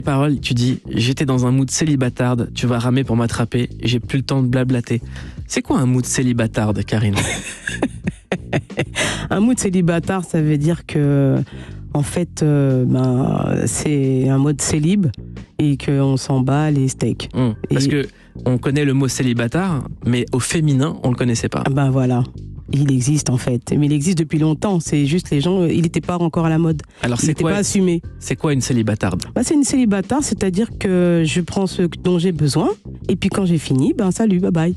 Parole, tu dis « J'étais dans un mood célibatarde, tu vas ramer pour m'attraper, j'ai plus le temps de blablater ». C'est quoi un mood célibatarde, Karine? Un mood célibataire, ça veut dire que, en fait, c'est un mode célib et qu'on s'en bat les steaks. Parce que on connaît le mot célibataire, mais au féminin, on le connaissait pas. Ben voilà. Il existe en fait, mais il existe depuis longtemps. C'est juste les gens, il n'était pas encore à la mode. Alors il n'était pas assumé. C'est quoi une célibatarde? C'est une célibataire, c'est-à-dire que je prends ce dont j'ai besoin et puis quand j'ai fini, salut, bye bye.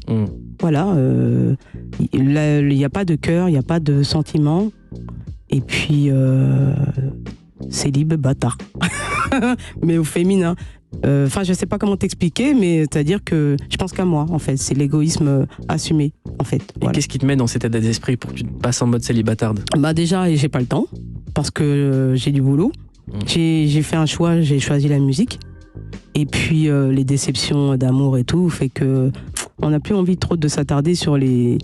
Voilà. Il n'y a pas de cœur, il n'y a pas de sentiment. Et puis célibataire. Mais au féminin. Je sais pas comment t'expliquer, mais c'est-à-dire que je pense qu'à moi, en fait. C'est l'égoïsme assumé, en fait. Et qu'est-ce qui te met dans cet état d'esprit pour que tu passes en mode célibatarde? Déjà, j'ai pas le temps, parce que j'ai du boulot. J'ai fait un choix, j'ai choisi la musique. Et puis, les déceptions d'amour et tout, fait que on n'a plus envie trop de s'attarder sur les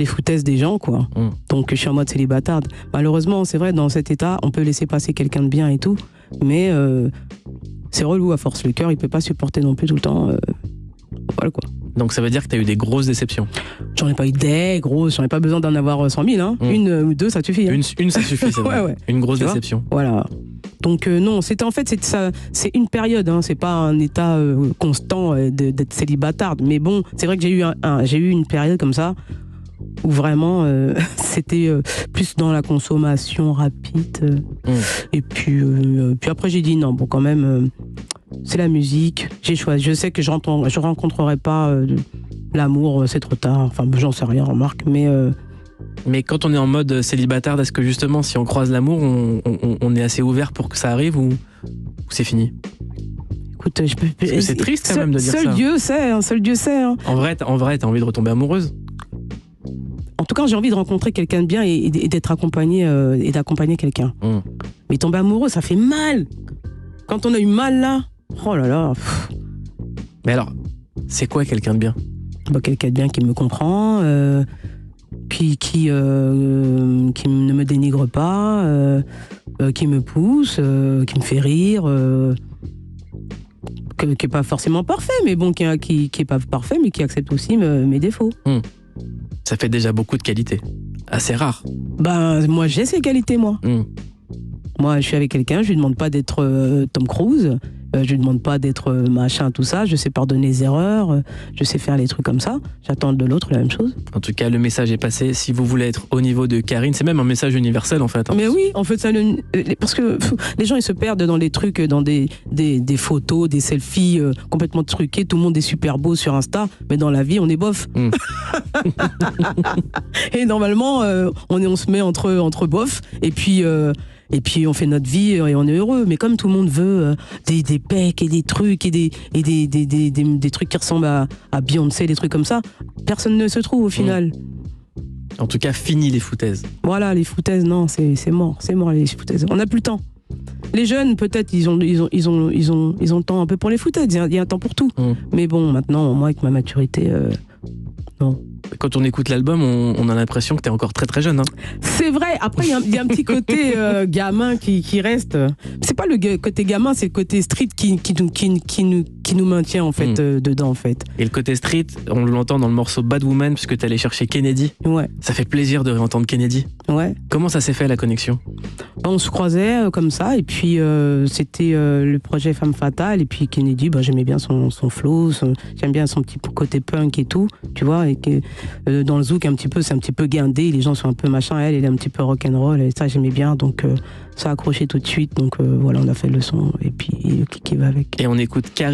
foutaises des gens, quoi. Donc, je suis en mode célibatarde. Malheureusement, c'est vrai, dans cet état, on peut laisser passer quelqu'un de bien et tout, mais c'est relou à force. Le cœur, il peut pas supporter non plus tout le temps. Voilà, quoi. Donc, ça veut dire que tu as eu des grosses déceptions? J'en ai pas eu des grosses, j'en ai pas besoin d'en avoir 100 000. Hein. Une ou deux, ça suffit. Hein. Une, ça suffit, c'est vrai. Ouais. Une grosse déception. Voilà. Donc non, c'est une période, hein, c'est pas un état constant d'être célibatarde. Mais bon, c'est vrai que j'ai eu une période comme ça où vraiment c'était plus dans la consommation rapide. Et puis après j'ai dit non, bon quand même, c'est la musique, j'ai choisi. Je sais que je rencontrerai pas l'amour, c'est trop tard. Enfin, j'en sais rien, remarque, mais... Mais quand on est en mode célibataire, est-ce que justement, si on croise l'amour, on est assez ouvert pour que ça arrive ou c'est fini? Écoute, parce que c'est triste quand même de dire ça. Seul Dieu sait. Hein. En vrai, t'as envie de retomber amoureuse? En tout cas, j'ai envie de rencontrer quelqu'un de bien et d'être accompagné et d'accompagner quelqu'un. Mais tomber amoureux, ça fait mal. Quand on a eu mal là, oh là là. Mais alors, c'est quoi quelqu'un de bien? Quelqu'un de bien qui me comprend, qui ne me dénigre pas, qui me pousse, qui me fait rire, qui n'est pas forcément parfait, mais bon, qui est pas parfait, mais qui accepte aussi mes défauts. Ça fait déjà beaucoup de qualités. Assez rare. Moi, j'ai ces qualités, moi. Moi, je suis avec quelqu'un, je lui demande pas d'être Tom Cruise, je lui demande pas d'être machin, tout ça. Je sais pardonner les erreurs, je sais faire les trucs comme ça. J'attends de l'autre la même chose. En tout cas, le message est passé. Si vous voulez être au niveau de Karine, c'est même un message universel en fait. Mais oui, en fait, parce que les gens ils se perdent dans des trucs, dans des photos, des selfies complètement truqués. Tout le monde est super beau sur Insta, mais dans la vie, on est bof. Et normalement, on se met entre bof, et puis on fait notre vie et on est heureux. Mais comme tout le monde veut des pecs et des trucs et des trucs qui ressemblent à Beyoncé, des trucs comme ça, personne ne se trouve au final. En tout cas, fini les foutaises. Voilà, les foutaises, non, c'est mort les foutaises. On n'a plus le temps. Les jeunes, peut-être, ils ont le temps un peu pour les foutaises. Il y a un temps pour tout. Mais bon, maintenant, moi, avec ma maturité, non. Quand on écoute l'album, on a l'impression que t'es encore très très jeune. Hein. C'est vrai. Après, il y a un petit côté gamin qui reste. C'est pas le côté gamin, c'est le côté street qui nous maintient en fait dedans en fait. Et le côté street, on l'entend dans le morceau Bad Woman puisque t'es allé chercher Kennedy. Ouais. Ça fait plaisir de réentendre Kennedy. Ouais. Comment ça s'est fait la connexion? On se croisait comme ça et puis c'était le projet Femme Fatale et puis Kennedy, j'aimais bien son flow, j'aime bien son petit côté punk et tout, tu vois, et que dans le zouk c'est un petit peu guindé, les gens sont un peu machin, elle est un petit peu rock'n'roll et ça j'aimais bien, donc ça a accroché tout de suite, donc voilà, on a fait le son et puis le clip qui va avec. Et on écoute Karine.